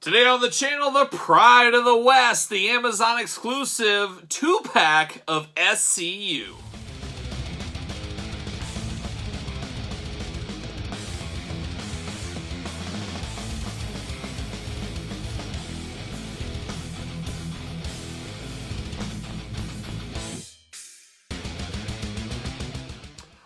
Today on the channel, the Pride of the West, the Amazon exclusive 2-pack of SCU.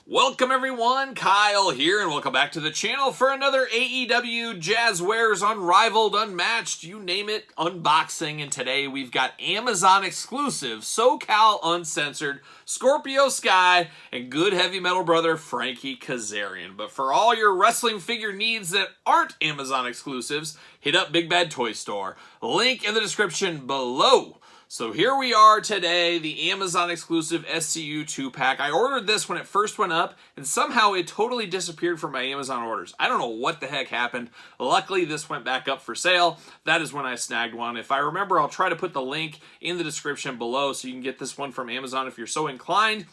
Welcome everyone, Kyle here, and welcome back to the channel for another AEW Jazzwares Unrivaled, Unmatched, you name it, unboxing. And today we've got Amazon exclusive, SoCal Uncensored, Scorpio Sky, and good heavy metal brother Frankie Kazarian. But for all your wrestling figure needs that aren't Amazon exclusives, hit up Big Bad Toy Store. Link in the description below. So here we are today, the Amazon exclusive SCU 2-pack. I ordered this when it first went up, and somehow it totally disappeared from my Amazon orders. I don't know what the heck happened. Luckily, this went back up for sale. That is when I snagged one. If I remember, I'll try to put the link in the description below so you can get this one from Amazon if you're so inclined.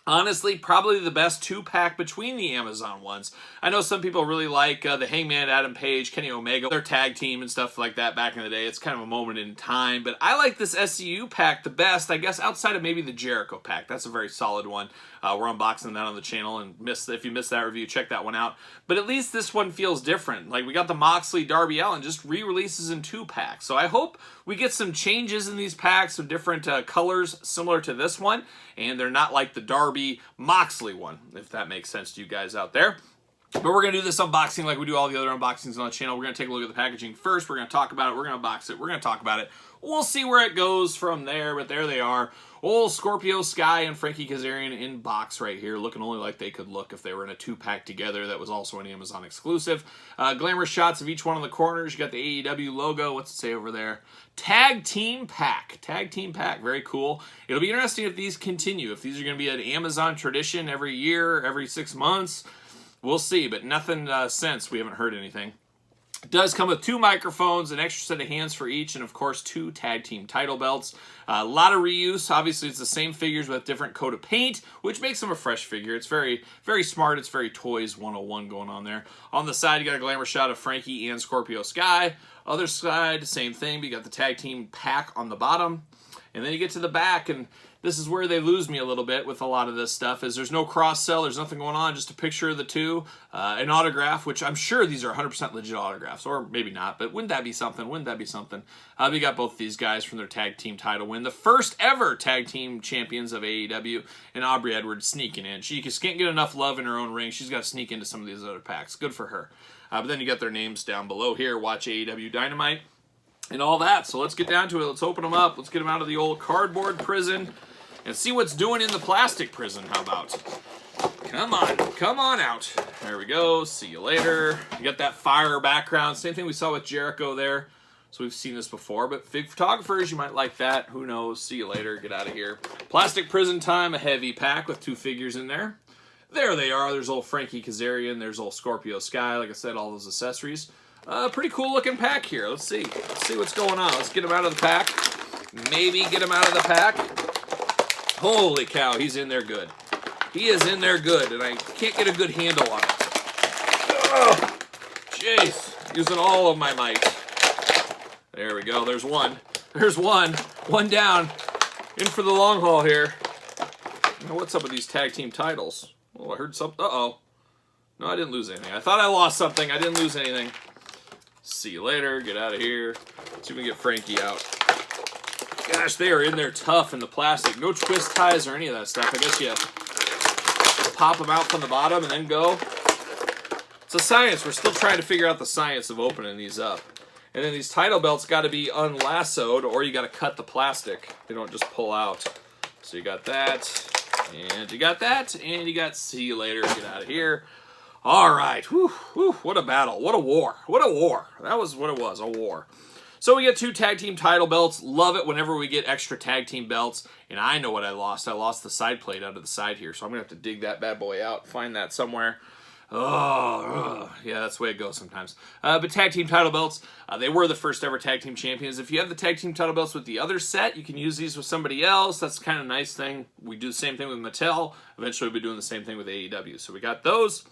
Honestly, probably the best 2-pack between the Amazon ones. I know some people really like the Hangman Adam Page, Kenny Omega, their tag team and stuff like that back in the day. It's kind of a moment in time, but I like this SCU pack the best, I guess, outside of maybe the Jericho pack. That's a very solid one. We're unboxing that on the channel, and if you missed that review, check that one out. But at least this one feels different. Like, we got the Moxley Darby Allin just re-releases in 2-packs. So I hope we get some changes in these packs, some different colors similar to this one, and they're not like the Darby Moxley one, if that makes sense to you guys out there. But we're going to do this unboxing like we do all the other unboxings on the channel. We're going to take a look at the packaging first. We're going to talk about it. We're going to unbox it. We're going to talk about it. We'll see where it goes from there, but there they are. Old Scorpio Sky and Frankie Kazarian in box right here, looking only like they could look if they were in a 2-pack together. That was also an Amazon exclusive. Glamorous shots of each one on the corners. You got the AEW logo. What's it say over there? Tag Team Pack. Tag Team Pack. Very cool. It'll be interesting if these continue. If these are going to be an Amazon tradition every year, every 6 months. We'll see, but nothing since. We haven't heard anything. It does come with 2 microphones, an extra set of hands for each, and of course 2 tag team title belts. A lot of reuse. Obviously, it's the same figures with a different coat of paint, which makes them a fresh figure. It's very, very smart. It's very Toys 101 going on there. On the side, you got a glamour shot of Frankie and Scorpio Sky. Other side, same thing. But you got the tag team pack on the bottom. And then you get to the back, and this is where they lose me a little bit with a lot of this stuff, is there's no cross-sell, there's nothing going on, just a picture of the two, an autograph, which I'm sure these are 100% legit autographs, or maybe not, but wouldn't that be something? Wouldn't that be something? We got both these guys from their tag team title win, the first ever tag team champions of AEW, and Aubrey Edwards sneaking in. She just can't get enough love in her own ring. She's got to sneak into some of these other packs. Good for her. But then you got their names down below here. Watch AEW Dynamite and all that. So let's get down to it. Let's open them up. Let's get them out of the old cardboard prison and see what's doing in the plastic prison. How about? Come on out. There we go. See you later. You got that fire background. Same thing we saw with Jericho there. So we've seen this before, but big photographers, you might like that. Who knows? See you later. Get out of here. Plastic prison time, a heavy pack with 2 figures in there. There they are. There's old Frankie Kazarian. There's old Scorpio Sky. Like I said, all those accessories. Pretty cool looking pack here. Let's see. Let's see what's going on. Let's get him out of the pack. Maybe get him out of the pack. Holy cow, he's in there good. He is in there good, and I can't get a good handle on it. Oh, jeez. Using all of my might. There we go. There's one. There's one. One down. In for the long haul here. Now, what's up with these tag team titles? Oh, I heard something. Uh-oh. No, I didn't lose anything. I thought I lost something. I didn't lose anything. See you later. Get out of here. Let's see if we can get Frankie out. Gosh, they are in there tough in the plastic. No twist ties or any of that stuff. I guess you pop them out from the bottom and then go. It's a science. We're still trying to figure out the science of opening these up. And then these title belts got to be unlassoed, or you got to cut the plastic. They don't just pull out. So you got that, and you got that, and you got see you later. Get out of here. All right. Whew, whew, what a battle. What a war. What a war. That was what it was, a war. So we get 2 tag team title belts. Love it whenever we get extra tag team belts. And I know what I lost. I lost the side plate out of the side here. So I'm going to have to dig that bad boy out, find that somewhere. Oh, yeah, that's the way it goes sometimes. But tag team title belts, they were the first ever tag team champions. If you have the tag team title belts with the other set, you can use these with somebody else. That's kind of a nice thing. We do the same thing with Mattel. Eventually we'll be doing the same thing with AEW. So we got those.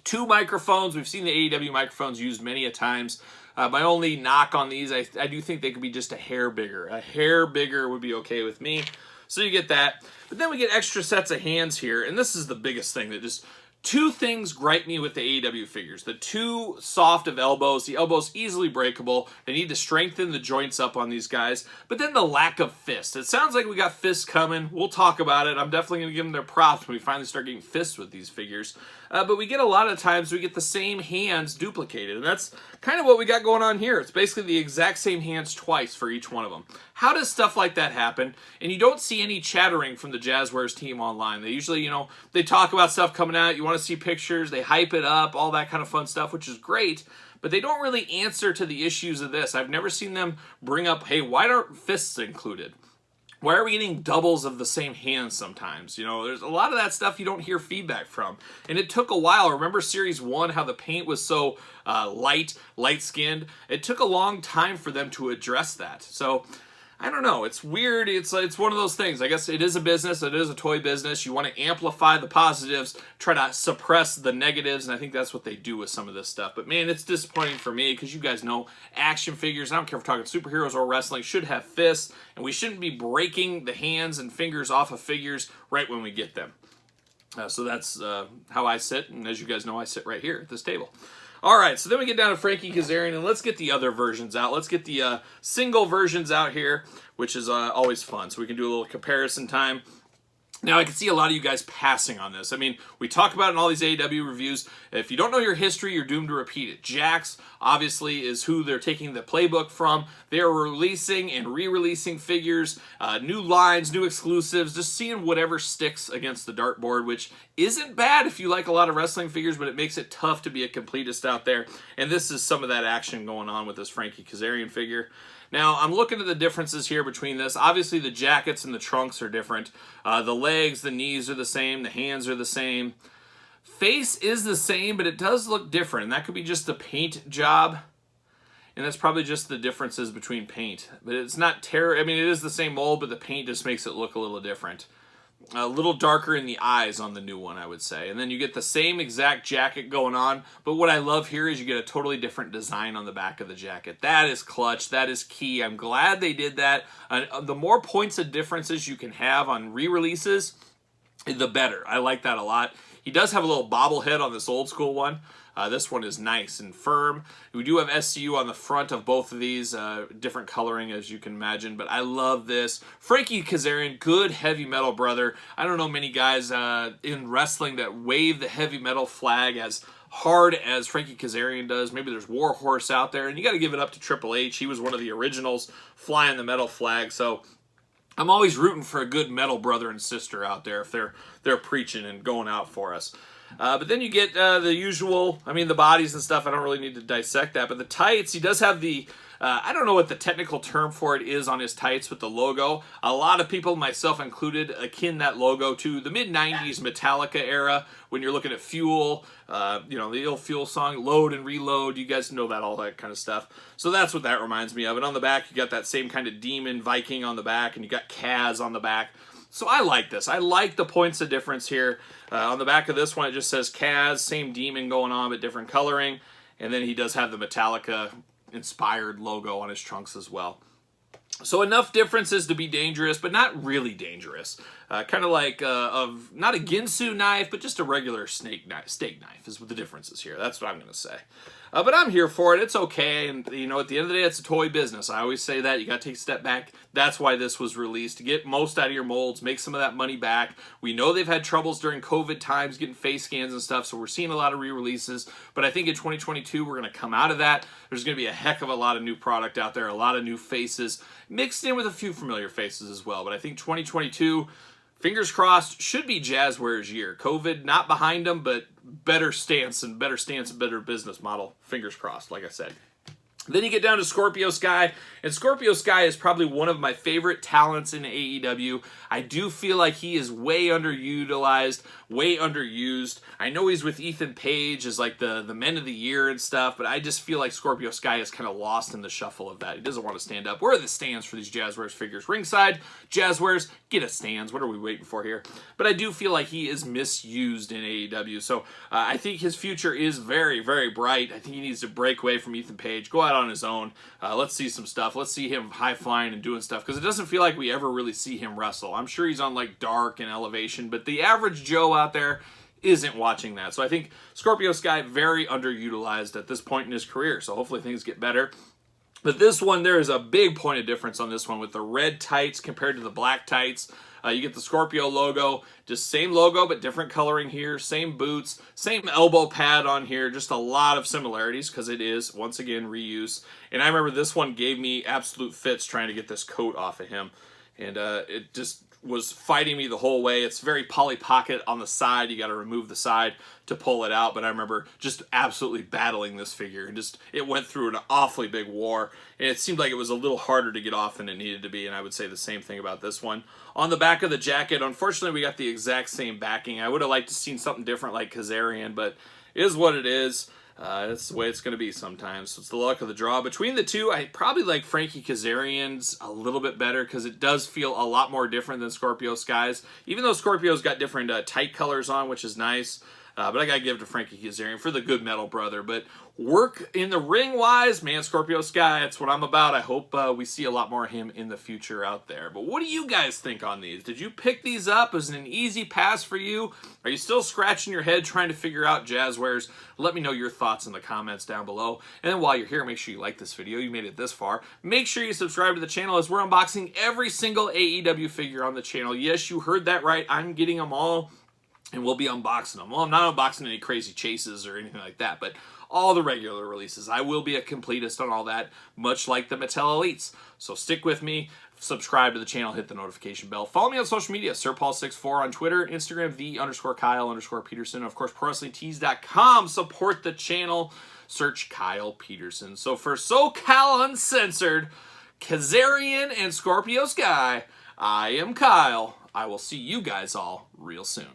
2 microphones. We've seen the AEW microphones used many a times. My only knock on these, I do think they could be just a hair bigger. A hair bigger would be okay with me. So you get that. But then we get extra sets of hands here, and this is the biggest thing that just... Two things gripe me with the AEW figures. The too soft of elbows. The elbows easily breakable. They need to strengthen the joints up on these guys. But then the lack of fists. It sounds like we got fists coming. We'll talk about it. I'm definitely going to give them their props when we finally start getting fists with these figures. But we get a lot of times we get the same hands duplicated. And that's kind of what we got going on here. It's basically the exact same hands twice for each one of them. How does stuff like that happen? And you don't see any chattering from the Jazzwares team online. They usually, you know, they talk about stuff coming out. You want to see pictures. They hype it up, all that kind of fun stuff, which is great. But they don't really answer to the issues of this. I've never seen them bring up, hey, why aren't fists included? Why are we getting doubles of the same hand sometimes? You know, there's a lot of that stuff you don't hear feedback from. And it took a while. Remember Series 1, how the paint was so light-skinned? It took a long time for them to address that. So... I don't know. It's weird. It's one of those things. I guess it is a business. It is a toy business. You want to amplify the positives, try to suppress the negatives, and I think that's what they do with some of this stuff. But man, it's disappointing for me because you guys know action figures, I don't care if we're talking superheroes or wrestling, should have fists, and we shouldn't be breaking the hands and fingers off of figures right when we get them. So that's how I sit, and as you guys know, I sit right here at this table. All right, so then we get down to Frankie Kazarian, and let's get the other versions out. Let's get the single versions out here, which is always fun. So we can do a little comparison time. Now, I can see a lot of you guys passing on this. I mean, we talk about it in all these AEW reviews. If you don't know your history, you're doomed to repeat it. Jax, obviously, is who they're taking the playbook from. They're releasing and re-releasing figures, new lines, new exclusives, just seeing whatever sticks against the dartboard, which isn't bad if you like a lot of wrestling figures, but it makes it tough to be a completist out there. And this is some of that action going on with this Frankie Kazarian figure. Now, I'm looking at the differences here between this. Obviously, the jackets and the trunks are different. The legs, the knees are the same. The hands are the same. Face is the same, but it does look different. And that could be just the paint job. And that's probably just the differences between paint. But it's not terrible. I mean, it is the same mold, but the paint just makes it look a little different. A little darker in the eyes on the new one, I would say. And then you get the same exact jacket going on, but what I love here is you get a totally different design on the back of the jacket. That is clutch. That is key. I'm glad they did that. The more points of differences you can have on re-releases, the better. I like that a lot. He does have a little bobblehead on this old school one. This one is nice and firm. We do have SCU on the front of both of these, different coloring as you can imagine, but I love this. Frankie Kazarian, good heavy metal brother. I don't know many guys in wrestling that wave the heavy metal flag as hard as Frankie Kazarian does. Maybe there's Warhorse out there, and you got to give it up to Triple H. He was one of the originals flying the metal flag, so I'm always rooting for a good metal brother and sister out there if they're preaching and going out for us. But then you get the usual, I mean, the bodies and stuff, I don't really need to dissect that. But the tights, he does have the, I don't know what the technical term for it is on his tights with the logo. A lot of people, myself included, akin that logo to the mid-90s Metallica era when you're looking at Fuel, you know, the old Fuel song, Load and Reload. You guys know that, all that kind of stuff. So that's what that reminds me of. And on the back, you got that same kind of demon Viking on the back, and you got Kaz on the back. So I like this. I like the points of difference here. On the back of this one, it just says Kaz, same demon going on, but different coloring. And then he does have the Metallica-inspired logo on his trunks as well. So enough differences to be dangerous, but not really dangerous. Kind of like, not a Ginsu knife, but just a regular steak knife is what the difference is here. That's what I'm going to say. But I'm here for it. It's okay. And, you know, at the end of the day, it's a toy business. I always say that. You got to take a step back. That's why this was released, to get most out of your molds, make some of that money back. We know they've had troubles during COVID times getting face scans and stuff, so we're seeing a lot of re-releases. But I think in 2022, we're going to come out of that. There's going to be a heck of a lot of new product out there, a lot of new faces, mixed in with a few familiar faces as well. But I think 2022... fingers crossed, should be Jazzwares' year. COVID not behind them, but better stance and better business model. Fingers crossed, like I said. Then you get down to Scorpio Sky, and Scorpio Sky is probably one of my favorite talents in AEW. I do feel like he is way underutilized, way underused. I know he's with Ethan Page as like the Men of the Year and stuff, but I just feel like Scorpio Sky is kind of lost in the shuffle of that. He doesn't want to stand up. Where are the stands for these Jazzwares figures? Ringside, Jazzwares, get us stands. What are we waiting for here? But I do feel like he is misused in AEW, so I think his future is very, very bright. I think he needs to break away from Ethan Page, go out on his own. Let's see some stuff. Let's see him high flying and doing stuff, because it doesn't feel like we ever really see him wrestle. I'm sure he's on like Dark and Elevation, but the average Joe out there isn't watching that. So I think Scorpio Sky very underutilized at this point in his career. So hopefully things get better. But this one, there is a big point of difference on this one with the red tights compared to the black tights. You get the Scorpio logo, just same logo but different coloring here, same boots, same elbow pad on here, just a lot of similarities because it is, once again, reuse. And I remember this one gave me absolute fits trying to get this coat off of him. And it just was fighting me the whole way. It's very Polly Pocket on the side. You got to remove the side to pull it out. But I remember just absolutely battling this figure, and just it went through an awfully big war. And it seemed like it was a little harder to get off than it needed to be. And I would say the same thing about this one. On the back of the jacket, unfortunately, we got the exact same backing. I would have liked to seen something different like Kazarian, but it is what it is. That's the way it's going to be sometimes. So it's the luck of the draw. Between the two, I probably like Frankie Kazarian's a little bit better because it does feel a lot more different than Scorpio Sky's. Even though Scorpio's got different tight colors on, which is nice. But I got to give it to Frankie Kazarian for the good metal brother. But work in the ring-wise, man, Scorpio Sky, that's what I'm about. I hope we see a lot more of him in the future out there. But what do you guys think on these? Did you pick these up? Was it an easy pass for you? Are you still scratching your head trying to figure out Jazzwares? Let me know your thoughts in the comments down below. And then while you're here, make sure you like this video. You made it this far. Make sure you subscribe to the channel as we're unboxing every single AEW figure on the channel. Yes, you heard that right. I'm getting them all, and we'll be unboxing them. Well, I'm not unboxing any crazy chases or anything like that, but all the regular releases. I will be a completist on all that, much like the Mattel Elites. So stick with me, subscribe to the channel, hit the notification bell. Follow me on social media, SirPaul64 on Twitter, Instagram, _Kyle_Peterson. Of course, ProWrestlingTees.com. Support the channel. Search Kyle Peterson. So for SoCal Uncensored, Kazarian, and Scorpio Sky, I am Kyle. I will see you guys all real soon.